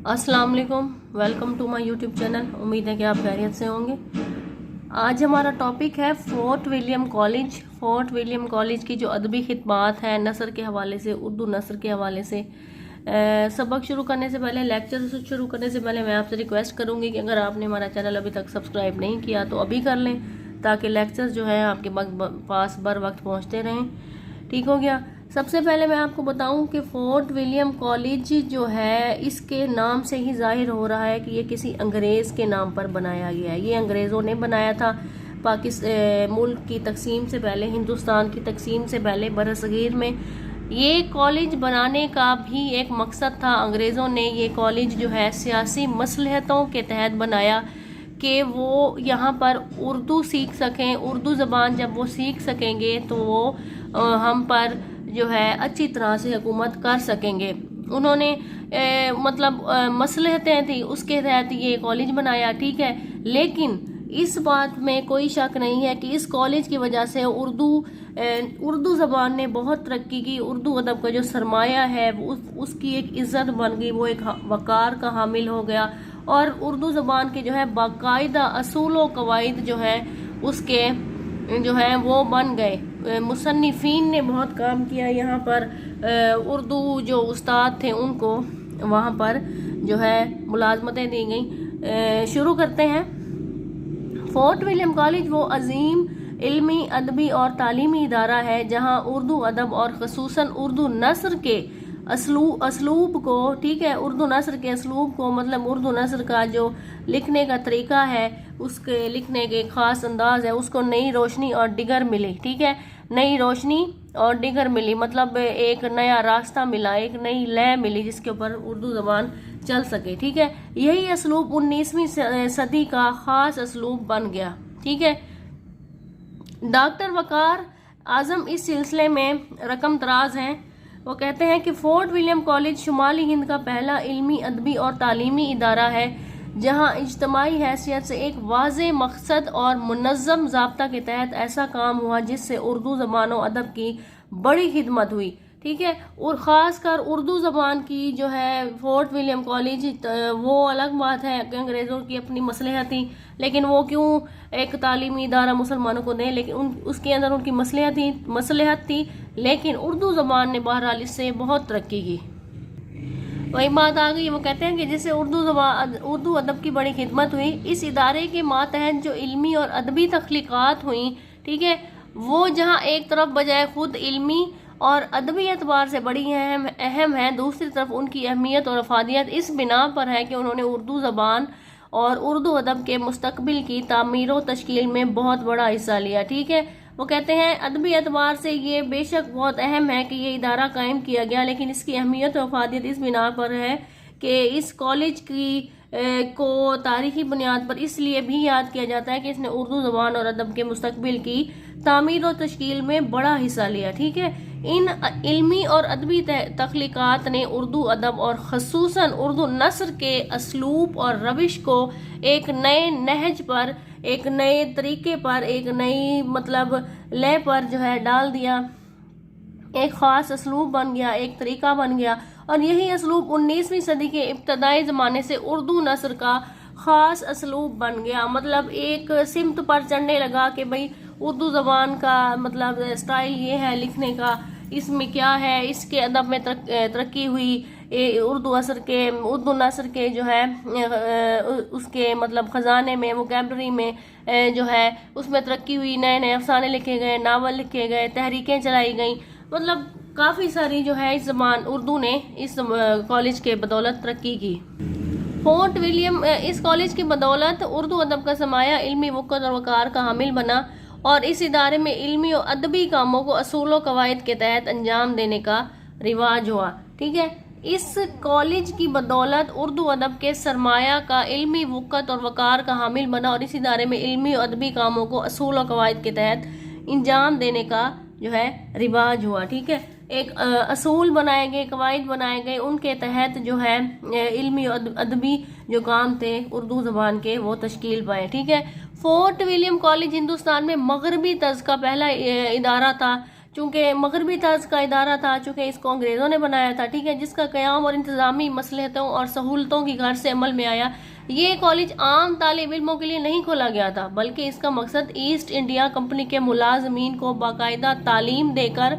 अस्सलाम वालेकुम, welcome to my YouTube channel. उम्मीद है कि आप खैरियत से होंगे। आज हमारा टॉपिक है fort William college. Fort William college की जो अदबी खिदमात है नसर के हवाले से, उर्दू नसर के हवाले से। सबक शुरू करने से पहले, लेक्चर शुरू करने से पहले मैं आपसे रिक्वेस्ट करूंगी कि अगर आपने हमारा चैनल अभी तक सब्सक्राइब नहीं किया तो अभी कर लें, ताकि लेक्चर्स जो है आपके पास बर वक्त पहुँचते रहें। ठीक हो गया। सबसे पहले मैं आपको बताऊं कि फोर्ट विलियम कॉलेज जो है, इसके नाम से ही जाहिर हो रहा है कि ये किसी अंग्रेज़ के नाम पर बनाया गया है। ये अंग्रेज़ों ने बनाया था पाकिस्तान मुल्क की तकसीम से पहले, हिंदुस्तान की तकसीम से पहले बरसगीर में। ये कॉलेज बनाने का भी एक मकसद था। अंग्रेज़ों ने ये कॉलेज जो है सियासी मसलहतों के तहत बनाया कि वो यहाँ पर उर्दू सीख सकें। उर्दू ज़बान जब वो सीख सकेंगे तो वो हम पर जो है अच्छी तरह से हुकूमत कर सकेंगे। उन्होंने मसलहतें थी, उसके तहत ये कॉलेज बनाया, ठीक है। लेकिन इस बात में कोई शक नहीं है कि इस कॉलेज की वजह से उर्दू ज़बान ने बहुत तरक्की की। उर्दू अदब का जो सरमाया है उसकी एक इज़्ज़त बन गई, वो एक वक़ार का हामिल हो गया। और उर्दू ज़बान के जो है बाकायदा असूल व कवायद जो है उसके जो है वो बन गए। मुसन्निफ़ीन ने बहुत काम किया यहाँ पर। उर्दू जो उस्ताद थे उनको वहाँ पर जो है मुलाजमतें दी गई। शुरू करते हैं। फोर्ट विलियम कॉलेज वो अजीम इल्मी, अदबी और तालीमी इदारा है जहाँ उर्दू अदब और खसूसन उर्दू नस्र के असलूब को, ठीक है, उर्दू नस्र के असलूब को, मतलब उर्दू नस्र का जो लिखने का तरीका है, उसके लिखने के ख़ास अंदाज है, उसको नई रोशनी और डिगर मिली। ठीक है, नई रोशनी और डिगर मिली, मतलब एक नया रास्ता मिला, एक नई लय मिली जिसके ऊपर उर्दू ज़बान चल सके। ठीक है, यही असलूब 19वीं सदी का ख़ास असलूब बन गया। ठीक है, डॉक्टर वकार आजम इस सिलसिले में रकम तराज हैं। वो कहते हैं कि फोर्ट विलियम कॉलेज शुमाली हिंद का पहला इल्मी, अदबी और तालीमी इदारा है जहां इज्तमाही हैसियत से एक वाज़े मकसद और मुनज़्ज़म ज़ाब्ता के तहत ऐसा काम हुआ जिससे उर्दू ज़बान और अदब की बड़ी खिदमत हुई। ठीक है, और ख़ास कर उर्दू ज़बान की जो है फोर्ट विलियम कॉलेज, वो अलग बात है कि अंग्रेज़ों की अपनी मसलहत थी, लेकिन वो क्यों एक तालीमी इदारा मुसलमानों को दें, लेकिन उसके अंदर उनकी मसलहत थी। लेकिन उर्दू ज़बान ने बहरहाल इससे बहुत तरक्की की। वही बात आ गई। वो कहते हैं कि जिससे उर्दू अदब की बड़ी खिदमत हुई। इस इदारे के मातहत जो इल्मी और अदबी तख्लीक़ात हुई, ठीक है, वो जहाँ एक तरफ बजाय खुद इल्मी और अदबी एतबार से बड़ी अहम है, दूसरी तरफ उनकी अहमियत और अफादियत इस बिना पर है कि उन्होंने उर्दू ज़बान और उर्दू अदब के मुस्तकबिल की तामीर व तश्कील में बहुत बड़ा हिस्सा लिया। ठीक है, वो कहते हैं अदबी एतबार से ये बेशक बहुत अहम है कि ये इदारा कायम किया गया, लेकिन इसकी अहमियत और अफादियत इस बिना पर है कि इस कॉलेज की को तारीखी बुनियाद पर इसलिए भी याद किया जाता है कि इसने उर्दू ज़बान और अदब के मुस्तकबिल की तामीर और तश्कील में बड़ा हिस्सा लिया। ठीक है, इन इल्मी और अदबी तख्लीक़ात ने उर्दू अदब और खसूसन उर्दू नस्र के असलूब और रविश को एक नए नहज पर, एक नए तरीके पर, एक नई लय पर जो है डाल दिया। एक ख़ास असलूब बन गया, एक तरीका बन गया, और यही असलूब 19वीं सदी के इब्तदाई ज़माने से उर्दू नस्र का ख़ास असलूब बन गया। मतलब एक सिमत पर चढ़ने लगा कि भाई उर्दू ज़बान का स्टाइल ये है लिखने का, इसमें क्या है, इसके अदब में तरक्की हुई। उर्दू नस्र के जो है उसके ख़जाने में, वोकैबलरी में जो है उसमें तरक्की हुई। नए नए अफसाने लिखे गए, नावल लिखे गए, तहरीकें चलाई गई। काफ़ी सारी जो है इस ज़बान उर्दू ने इस कॉलेज के बदौलत तरक्की की। फोर्ट विलियम इस कॉलेज की बदौलत उर्दू अदब का समाया इल्मी वक़्त और वक़ार का हामिल बना, और इस इदारे में इल्मी और अदबी कामों को असूल व कवायद के तहत अंजाम देने का रिवाज हुआ। ठीक है, इस कॉलेज की बदौलत उर्दू अदब के सरमाया का इल्मी वक़्त और वक़ार का हामिल बना, और इस इदारे में इल्मी और अदबी कामों को असूल व कवायद के तहत अंजाम देने का जो है रिवाज हुआ। ठीक है, एक असूल बनाए गए, कवायद बनाए गए, उनके तहत जो है इल्मी अदबी जो काम थे उर्दू ज़बान के वो तश्कील पाए। ठीक है, फोर्ट विलियम कॉलेज हिंदुस्तान में मगरबी तर्ज का पहला इदारा था चूंकि मगरबी तर्ज का इदारा था, चूंकि इसको अंग्रेज़ों ने बनाया था, ठीक है, जिसका क़याम और इंतज़ामी मसलहतों और सहूलतों की गर्ज से अमल में आया। ये कॉलेज आम तालिब इल्मों के लिए नहीं खोला गया था, बल्कि इसका मकसद ईस्ट इंडिया कंपनी के मुलाजमीन को बाकायदा तालीम देकर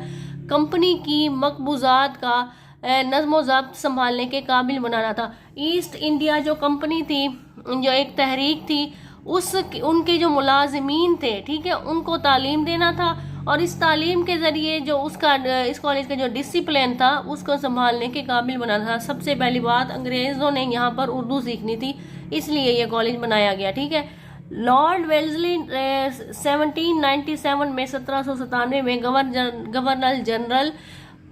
कंपनी की मकबूजात का नज़्म व ज़ब्त संभालने के काबिल बनाना था। ईस्ट इंडिया जो कंपनी थी, जो एक तहरीक थी, उनके जो मुलाजमीन थे, ठीक है, उनको तालीम देना था और इस तालीम के ज़रिए जो उसका इस कॉलेज का जो डिसिप्लिन था उसको संभालने के काबिल बनाना था। सबसे पहली बात, अंग्रेज़ों ने यहाँ पर उर्दू सीखनी थी, इसलिए ये कॉलेज बनाया गया, ठीक है। लॉर्ड वेल्जली 1797 में 1797 में गवर्नर जनरल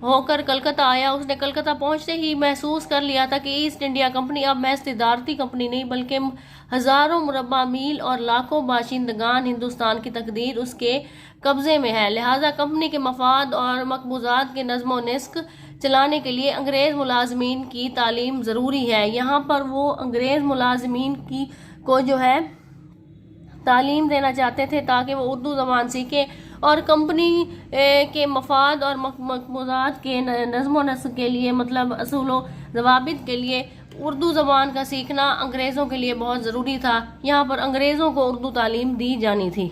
होकर कलकत्ता आया। उसने कलकत्ता पहुंचते ही महसूस कर लिया था कि ईस्ट इंडिया कंपनी अब महज तिजारती कंपनी नहीं, बल्कि हजारों मुरब्बा मील और लाखों बाशिंदगान हिंदुस्तान की तकदीर उसके कब्जे में है। लिहाजा कंपनी के मफाद और मकबूजात के नज़्म व नस्क चलाने के लिए अंग्रेज़ मुलाजमीन की तालीम ज़रूरी है। यहाँ पर वो अंग्रेज़ मुलाजमीन को जो है तालीम देना चाहते थे ताकि वो उर्दू ज़बान सीखे और कंपनी के मफाद और मकबूजात के नज़्म व नस्क के लिए, मतलब असूल व ज़वाबित के लिए उर्दू ज़बान का सीखना अंग्रेज़ों के लिए बहुत ज़रूरी था। यहाँ पर अंग्रेज़ों को उर्दू तालीम दी जानी थी।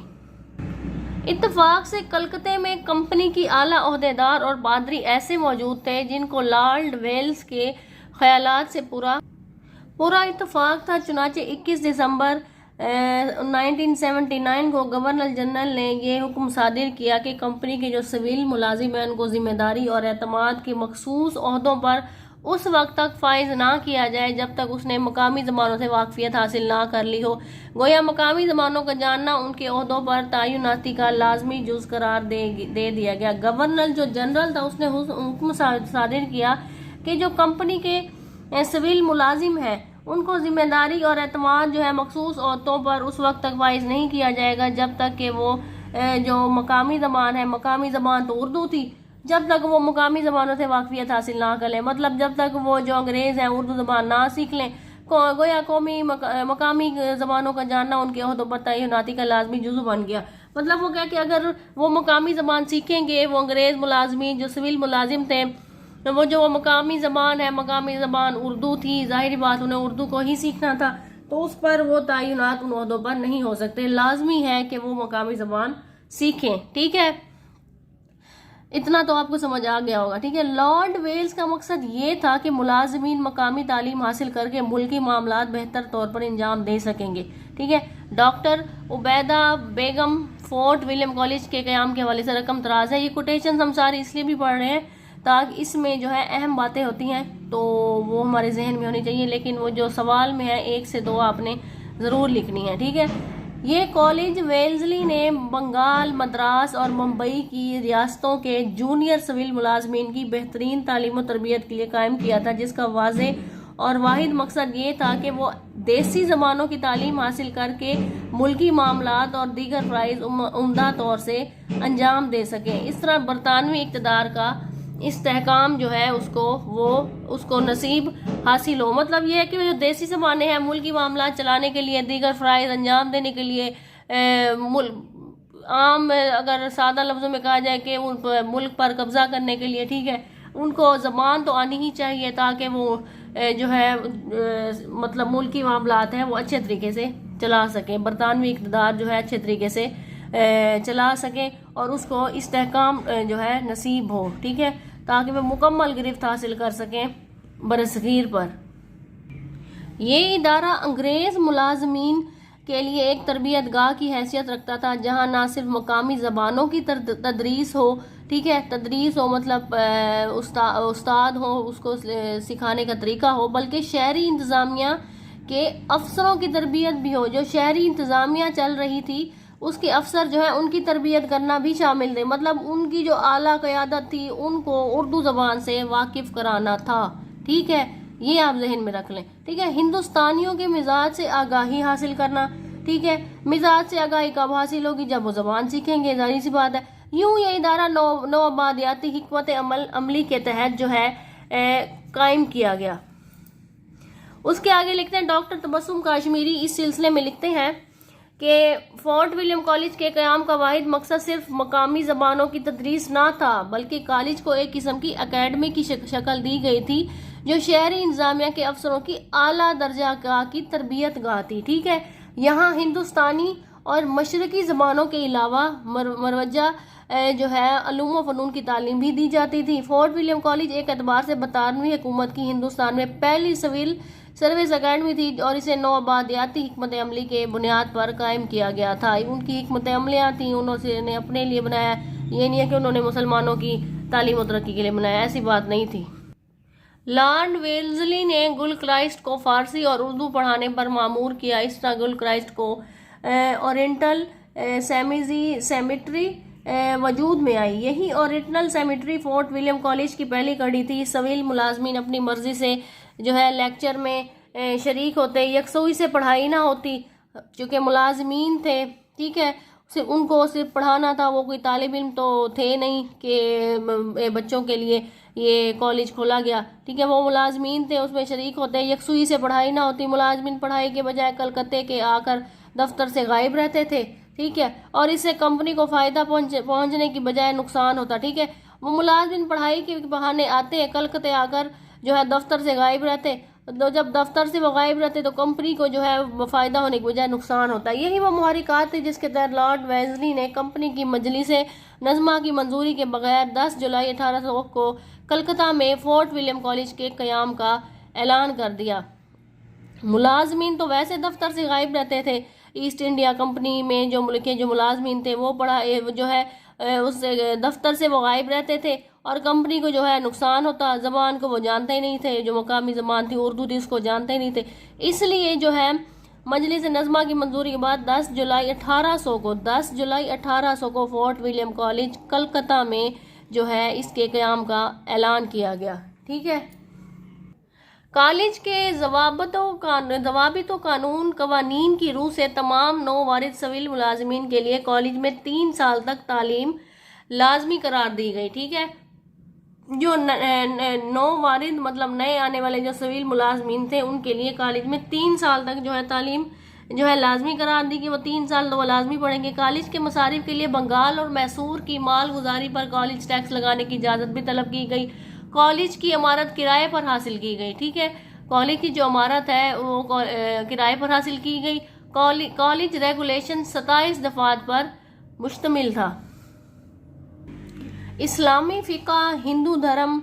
इत्तफाक से कलकत्ते में कंपनी की आला ओहदेदार और पादरी ऐसे मौजूद थे जिनको लॉर्ड वेल्स के ख्यालात से पूरा इत्तफाक था। चुनाचे 21 दिसंबर 1979 को गवर्नर जनरल ने यह हुक्म सादिर किया कि कंपनी के जो सिविल मुलाजिम हैं उनको जिम्मेदारी और एतमाद के मखसूस ओहदों पर उस वक्त तक फाइज ना किया जाए जब तक उसने मकामी ज़बानों से वाकफियत हासिल ना कर ली हो। गोया मकामी ज़बानों का जानना उनके ओहदों पर तयनाती का लाजमी जुज़ करार दे दिया गया। गवर्नर जो जनरल था उसने हुक्म सादिर किया कि जो कंपनी के सिविल मुलाजिम हैं उनको जिम्मेदारी और एतमाद जो है मखसूस ओहदों पर उस वक्त तक वाइज नहीं किया जाएगा जब तक कि वो जो मकामी ज़बान है, मकामी ज़बान तो उर्दू थी, जब तक वो मकामी ज़बानों से वाकफियत हासिल ना कर लें, मतलब जब तक वो जो अंग्रेज़ हैं उर्दू ज़बान ना सीख लें। गोया कौमी मकामी ज़बानों का जानना उनके ओहदों पर तयनाती का लाजमी जुज़ू बन गया। मतलब वो क्या कि अगर वो मकामी ज़बान सीखेंगे, वो अंग्रेज़ मुलाजमीन जो सिविल मुलाजिम थे, तो वो जो मकामी ज़बान है, मकामी ज़बान उर्दू थी, ज़ाहिर बात उन्हें उर्दू को ही सीखना था, तो उस पर वो तयनात उन ओहदों पर नहीं हो सकते। लाजमी है कि वो मकामी ज़बान सीखें, ठीक है। इतना तो आपको समझ आ गया होगा, ठीक है। लॉर्ड वेल्स का मकसद ये था कि मुलाजमीन मकामी तालीम हासिल करके मुल्की मामलात बेहतर तौर पर अंजाम दे सकेंगे, ठीक है। डॉक्टर उबैदा बेगम फोर्ट विलियम कॉलेज के क़याम के हवाले से रकम दराज है। ये कोटेशन हम सारे इसलिए भी पढ़ रहे हैं ताकि इसमें जो है अहम बातें होती हैं तो वो हमारे जहन में होनी चाहिए, लेकिन वो जो सवाल में है 1 से 2 आपने ज़रूर लिखनी है, ठीक है। ये कॉलेज वेल्जली ने बंगाल, मद्रास और मुंबई की रियासतों के जूनियर सिविल मुलाजमीन की बेहतरीन तालीम और तरबियत के लिए कायम किया था, जिसका वाज़ेह और वाहिद मकसद ये था कि वो देसी ज़बानों की तालीम हासिल करके मुल्की मामलात और दीगर फ़राइज़ उम्दा तौर से अंजाम दे सकें। इस तरह बरतानवी इक़्तिदार का इस्तेहकाम जो है उसको नसीब हासिल हो। मतलब ये है कि जो देसी ज़बानें हैं मुल्की मामलात चलाने के लिए, दीगर फ़राइज़ अंजाम देने के लिए, आम अगर सादा लफ्ज़ों में कहा जाए कि मुल्क पर कब्ज़ा करने के लिए, ठीक है, उनको ज़बान तो आनी ही चाहिए ताकि वो जो है मतलब मुल्की मामलात हैं वो अच्छे तरीके से चला सकें, बरतानवी इक़्तिदार जो है अच्छे तरीके से चला सकें और उसको इस्तेहकाम जो है नसीब हो, ठीक है, ताकि वह मुकम्मल गिरफ्त हासिल कर सकें बरसगीर पर। ये इदारा अंग्रेज़ मुलाजमीन के लिए एक तरबियत गाह की हैसियत रखता था जहाँ ना सिर्फ मकामी ज़बानों की तदरीस हो, ठीक है, तदरीस हो मतलब उस्ताद हो, उसको सिखाने का तरीका हो, बल्कि शहरी इंतज़ामिया के अफसरों की तरबियत भी हो। जो शहरी इंतज़ामिया चल रही थी उसके अफसर जो है उनकी तरबियत करना भी शामिल थे, मतलब उनकी जो आला क़यादत थी उनको उर्दू ज़बान से वाकिफ़ कराना था, ठीक है, ये आप जहन में रख लें, ठीक है। हिंदुस्तानियों के मिजाज से आगाही हासिल करना, ठीक है, मिजाज से आगाही कब हासिल होगी? जब वो ज़बान सीखेंगे, जाहिर सी बात है। यूँ ये इदारा नौआबादियाती हिकमत अमली के तहत जो है कायम किया गया। उसके आगे लिखते हैं डॉक्टर तबस्सुम काश्मीरी इस सिलसिले में लिखते हैं कि फोर्ट विलियम कॉलेज के क़याम का वाहिद मकसद सिर्फ मकामी ज़बानों की तदरीस ना था, बल्कि कॉलेज को एक किस्म की अकेडमी की शक्ल दी गई थी जो शहरी इंतज़ामिया के अफसरों की आला दर्जा की तरबियत गाह थी। ठीक है, यहाँ हिंदुस्तानी और मशरकी ज़बानों के अलावा मरवजा जो है अलूम व फ़नून की तालीम भी दी जाती थी। फोर्ट विलियम कॉलेज एक एतबार से बरतानवी हुकूमत की हिंदुस्तान में पहली सिविल सर्विस अकेडमी थी और इसे नौ आबादियाती हिकमत अमली के बुनियाद पर कायम किया गया था। उनकी हिकमत अमलियाँ थी, उन्होंने अपने लिए बनाया, ये नहीं है कि उन्होंने मुसलमानों की तालीम और तरक्की के लिए बनाया, ऐसी बात नहीं थी। लॉर्ड वेल्जली ने गुल क्राइस्ट को फ़ारसी और उर्दू पढ़ाने पर मामूर किया। इस तरह गुल क्राइस्ट को ओरिएंटल सेमेट्री वजूद में आई। यही oriental cemetery fort William college की पहली कड़ी थी। सिविल मुलाजमीन अपनी मर्जी से जो है लेक्चर में शरीक होते, यकसुई से पढ़ाई ना होती, चूँकि मुलाजमीन थे, ठीक है, सिर्फ उनको सिर्फ पढ़ाना था, वो कोई तालिब इल्म तो थे नहीं कि बच्चों के लिए ये कॉलेज खोला गया। ठीक है, वो मुलाजमीन थे, उसमें शरीक होते, यकसुई से पढ़ाई ना होती, मुलाजमीन पढ़ाई के बजाय कलकत्ते के आकर दफ्तर से गायब रहते थे। ठीक है, और इससे कंपनी को फ़ायदा पहुंचने की बजाय नुकसान होता। ठीक है, वो मुलाजमीन पढ़ाई के बहाने आते, कलकत्ते आकर जो है दफ्तर से गायब रहते, तो जब दफ्तर से वो गायब रहते तो कंपनी को जो है फ़ायदा होने की बजाय नुकसान होता है। यही वो मुहरिकात थी जिसके तहत लॉर्ड वेल्जली ने कंपनी की मजलिस नज़्मा की मंजूरी के बगैर 10 जुलाई 1800 को कलकत्ता में फोर्ट विलियम कॉलेज के क़याम का ऐलान कर दिया। मुलाजमीन तो वैसे दफ्तर से गायब रहते थे, ईस्ट इंडिया कंपनी में जो मुल्क के जो मुलाजमीन थे वो जो है उस दफ्तर से वो गायब रहते थे और कंपनी को जो है नुकसान होता। ज़बान को वो जानते ही नहीं थे, जो मकामी ज़बान थी उर्दू थी, उसको जानते ही नहीं थे। इसलिए जो है मजलिस नज़्मा की मंजूरी के बाद 10 जुलाई 1800 को फोर्ट विलियम कॉलेज कलकत्ता में जो है इसके क़याम का ऐलान किया गया। ठीक है, कॉलेज के ज़वाबित कानून कवानीन की रूह से तमाम नौ वारिद सिविल मुलाजमीन के लिए कॉलेज में 3 साल तक तालीम लाजमी करार दी गई। ठीक है, जो नौ वारिद मतलब नए आने वाले जो सिविल मुलाजमीन थे उनके लिए कॉलेज में 3 साल तक जो है तालीम जो है लाजमी करार दी कि वो 3 साल तो वो लाजमी पढ़ेंगे। कॉलेज के मसारिफ के लिए बंगाल और मैसूर की माल गुजारी पर कॉलेज टैक्स लगाने की इजाज़त भी तलब की गई। कॉलेज की इमारत किराए पर हासिल की गई। ठीक है, कॉलेज की जो इमारत है वो किराए पर हासिल की गई। कॉलेज रेगुलेशन 27 दफात पर मुश्तमिल था। इस्लामी फ़िक़ा, हिंदू धर्म,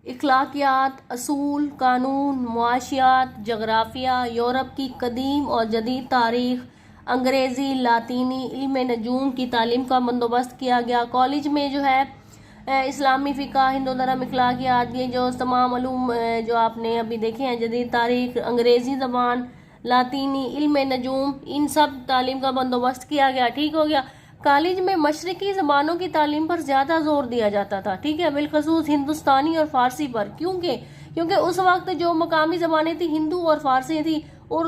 इखलाकियात, असूल, कानून, मुआशियात, जगराफ़िया, यूरोप की कदीम और जदीद तारीख़, अंग्रेज़ी, लातीनी, इल्म नजूम की तालीम का बंदोबस्त किया गया। कॉलेज में जो है इस्लामी फ़िक़ा, हिंदू धर्म, इखलाकियात, ये जो तमाम अलूम जो आपने अभी देखे हैं, जदीद तारीख़, अंग्रेज़ी ज़बान, लातीनी, इल्म नजूम, इन सब तालीम का बंदोबस्त किया गया। ठीक हो गया। कॉलेज में मशरकी ज़बानों की तालीम पर ज़्यादा जोर दिया जाता था। ठीक है, बिलखसूस हिंदुस्तानी और फ़ारसी पर। क्योंकि उस वक्त जो मकामी ज़बानें थी हिंदू और फ़ारसी थी, और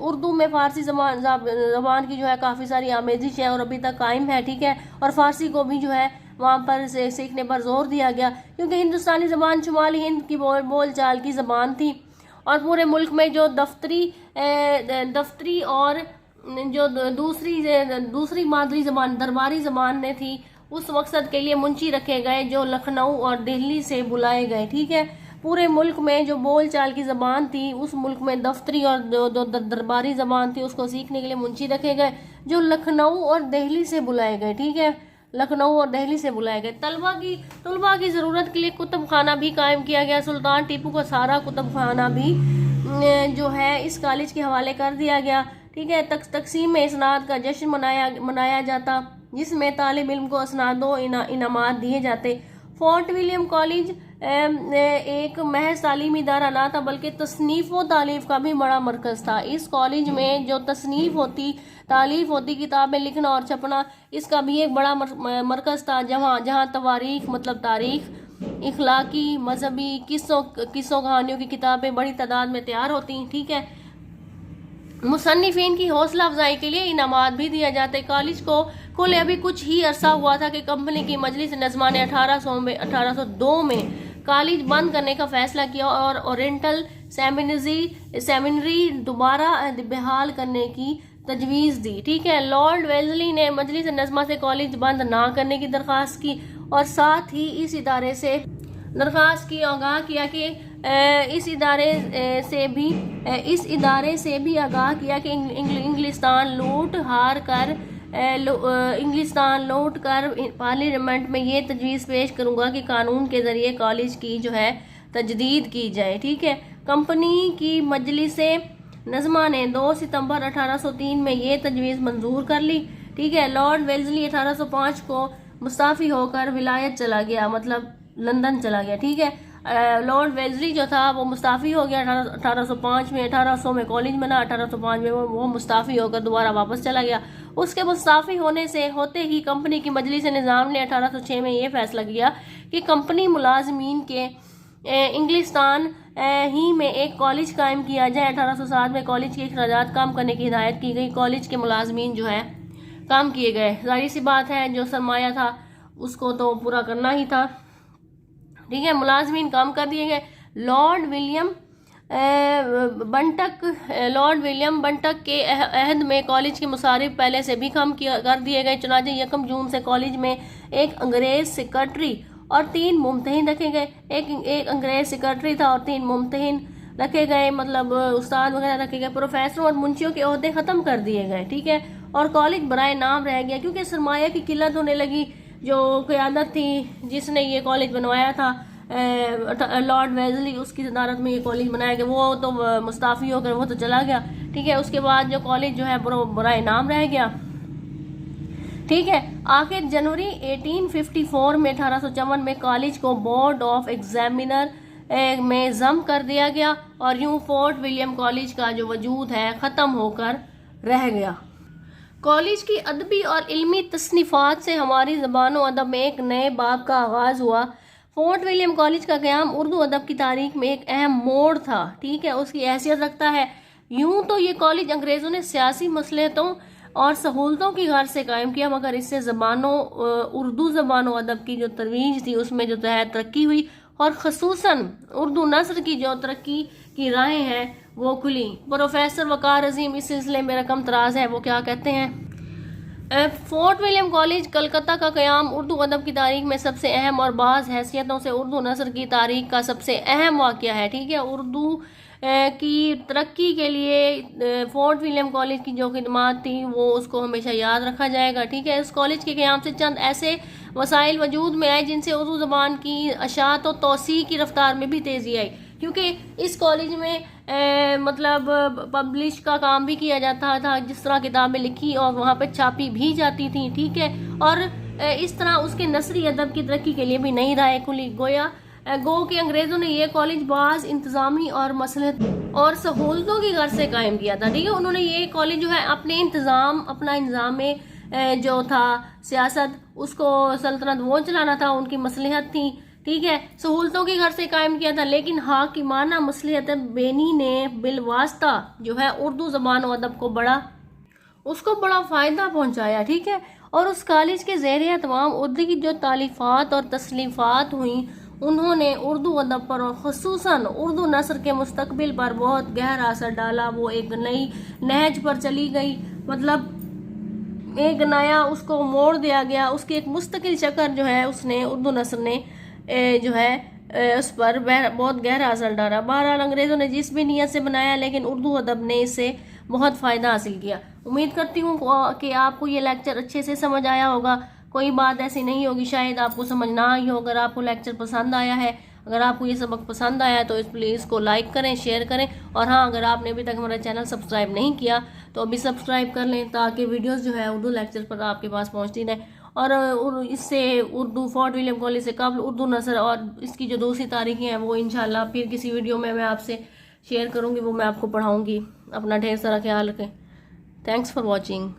उर्दू में फ़ारसी ज़बान की जो है काफ़ी सारी आमेजिश है और अभी तक कायम है। ठीक है, और फ़ारसी को भी जो है वहाँ पर सीखने पर जोर दिया गया, क्योंकि हिंदुस्तानी ज़बान शुमाली हिंद की बोल चाल की ज़बान थी और पूरे मुल्क में जो दफ्तरी और जो दूसरी मादरी ज़बान दरबारी ज़बान ने थी, उस मकसद के लिए मुंशी रखे गए जो लखनऊ और दिल्ली से बुलाए गए। ठीक है, पूरे मुल्क में जो बोल चाल की ज़बान थी, उस मुल्क में दफ्तरी और जो दरबारी ज़बान थी उसको सीखने के लिए मुंशी रखे गए जो लखनऊ और दिल्ली से बुलाए गए। ठीक है, लखनऊ और दिल्ली से बुलाए गए। तलबा की ज़रूरत के लिए कुतुब खाना भी कायम किया गया। सुल्तान टीपू का सारा कुतुब खाना भी जो है इस कॉलेज के हवाले कर दिया गया। ठीक है, तकसीम इस्नाद का जश्न मनाया जाता, जिसमें तालिब इल्म को असनादों इनामात दिए जाते। फोर्ट विलियम कॉलेज एक महज तालीमी इदारा ना था, बल्कि तसनीफ़ व तालीफ़ का भी बड़ा मरकज़ था। इस कॉलेज में जो तसनीफ़ होती, तालीफ़ होती, किताबें लिखना और छपना, इसका भी एक बड़ा मरकज़ था, जहाँ तवारीख़ मतलब तारीख़, इखलाकी, मजहबी, किस्सों कहानियों की किताबें बड़ी तादाद में तैयार होती। ठीक है, मुसन्निफ़ीन की हौसला अफजाई के लिए इनामात भी दिया जाते। कॉलेज को कुल अभी कुछ ही अरसा हुआ था कि कंपनी की मजलिस नज़्मा ने 1802 में कॉलेज बंद करने का फैसला किया और ओरिएंटल सेमिनरी दोबारा बहाल करने की तजवीज़ दी। ठीक है, लॉर्ड वेल्जली ने मजलिस नज़मा से कॉलेज बंद ना करने की दरख्वास्त की और साथ ही इस इदारे से दरख्वास्त की, आगाह किया कि इस इदारे से भी आगाह किया कि इंग्लिस्तान लौट कर पार्लियामेंट में ये तजवीज़ पेश करूँगा कि कानून के ज़रिए कॉलेज की जो है तजदीद की जाए। ठीक है, कंपनी की मजलिस नज़मा ने 2 सितंबर 1803 में ये तजवीज़ मंजूर कर ली। ठीक है, लॉर्ड वेल्जली 1805 को मुस्ताफ़ी होकर विलायत चला गया, मतलब लंदन चला गया। ठीक है, लॉर्ड वेल्जली जो था वो मुस्ताफ़ी हो गया 1805 में। 1800 में कॉलेज बना, 1805 में वो मुस्ताफ़ी होकर दोबारा वापस चला गया। उसके मुस्ताफ़ी होते ही कंपनी की मजलिस निज़ाम ने 1806 में ये फैसला किया कि कंपनी मुलाजमीन के इंग्लिस्तान ही में एक कॉलेज कायम किया जाए। 1807 में कॉलेज के अखराजात कम करने की हिदायत की गई। कॉलेज के मुलाजमीन जो है काम किए गए। जाहिर सी बात है, जो सरमाया था उसको तो पूरा करना ही था। ठीक है, मुलाजमीन काम कर दिए गए। लॉर्ड विलियम बंटक के अहद में कॉलेज के मुसारिफ पहले से भी कम कर दिए गए। चुनाचे 1 जून से कॉलेज में एक अंग्रेज सेक्रेटरी और 3 मुमतहिन रखे गए। एक अंग्रेज सेक्रेटरी था और 3 मुमतहिन रखे गए, मतलब उस्ताद वगैरह रखे गए। प्रोफेसरों और मुंशियों के ओहदे ख़त्म कर दिए गए। ठीक है, और कॉलेज बराए नाम रह गया क्योंकि सरमाया की किल्लत होने लगी। जो क़यादत थी जिसने ये कॉलेज बनवाया था, लॉर्ड वेल्जली, उसकी सदारत में ये कॉलेज बनाया गया। वो तो मुस्ताफ़ी होकर वो तो चला गया। ठीक है, उसके बाद जो कॉलेज जो है बराए नाम रह गया। ठीक है, आखिर जनवरी 1854 में 1854 में कॉलेज को बोर्ड ऑफ एग्जामिनर में जम कर दिया गया और यूं फोर्ट विलियम कॉलेज का जो वजूद है ख़त्म होकर रह गया। कॉलेज की अदबी और इल्मी तसनीफ़ात से हमारी ज़बान और अदब में एक नए बाब का आगाज़ हुआ। फोर्ट विलियम कॉलेज का क़याम उर्दू अदब की तारीख में एक अहम मोड़ था। ठीक है, उसकी हैसियत रखता है। यूं तो ये कॉलेज अंग्रेज़ों ने सियासी मसलहतों और सहूलतों की गर्ज से कायम किया, मगर इससे उर्दू ज़बान और अदब की जो तरवीज थी उसमें जो है तरक्की हुई और ख़ुसूसन उर्दू नस्र की जो तरक्की की राहें हैं वो खुली। प्रोफेसर वकार अजीम इस सिलसिले में रकम तराज है, वो क्या कहते हैं। फोर्ट विलियम कॉलेज कलकत्ता का क़याम उर्दू अदब की तारीख में सबसे अहम और बाज़ हैसियतों से उर्दू नस्र की तारीख का सबसे अहम वाक़या है। ठीक है, उर्दू की तरक्की के लिए फोर्ट विलियम कॉलेज की जो खिदमात थी वो उसको हमेशा याद रखा जाएगा। ठीक है, इस कॉलेज के क़याम से चंद ऐसे वसाइल वजूद में आए जिनसे उर्दू ज़बान की अशात और तोसी की रफ्तार में भी तेज़ी आई, क्योंकि इस कॉलेज में मतलब पब्लिश का काम भी किया जाता था, जिस तरह किताबें लिखी और वहाँ पे छापी भी जाती थी। ठीक है, और इस तरह उसके नसरी अदब की तरक्की के लिए भी नई राह खुली। गो कि अंग्रेज़ों ने यह कॉलेज बाज़ इंतज़ामी और मसलहत और सहूलतों की गर्ज से कायम किया था। ठीक है, उन्होंने ये कॉलेज जो है अपना इंतज़ाम जो था सियासत, उसको सल्तनत वो चलाना था, उनकी मसलहत थी। ठीक है, सहूलतों की गर्ज से कायम किया था, लेकिन हाकिमाना मसलहत बेनी ने बिलवास्ता जो है उर्दू ज़बान और अदब को बड़ा फ़ायदा पहुँचाया। ठीक है, और उस कॉलेज के ज़ेर तमाम उर्दू की जो तालीफ़ात और तसलीफ़ात हुई उन्होंने उर्दू अदब पर और ख़ुसूसन उर्दू नस्र के मुस्तकबिल पर बहुत गहरा असर डाला। वो एक नई नहज पर चली गई, मतलब एक नया उसको मोड़ दिया गया। उसकी एक मुस्तकिल शक्ल जो है उसने उर्दू नस्र ने जो है उस पर बहुत गहरा असर डाला। बहरहाल अंग्रेज़ों ने जिस भी नीयत से बनाया, लेकिन उर्दू अदब ने इससे बहुत फ़ायदा हासिल किया। उम्मीद करती हूँ कि आपको ये लेक्चर अच्छे से समझ आया होगा। कोई बात ऐसी नहीं होगी शायद आपको समझ ना आई हो। अगर आपको लेक्चर पसंद आया है, अगर आपको ये सबक पसंद आया है तो प्लीज़ इसको लाइक करें, शेयर करें। और हाँ, अगर आपने अभी तक हमारा चैनल सब्सक्राइब नहीं किया तो अभी सब्सक्राइब कर लें, ताकि वीडियोस जो है उर्दू लेक्चर पर आपके पास पहुंचती रहे। और इससे उर्दू फोर्ट विलियम कॉलेज से कबल उर्दू नस्र और इसकी जो दूसरी तारीखें हैं वो इंशाल्लाह फिर किसी वीडियो में मैं आपसे शेयर करूँगी, वो मैं आपको पढ़ाऊँगी। अपना ढेर सारा ख्याल रखें। Thanks for watching.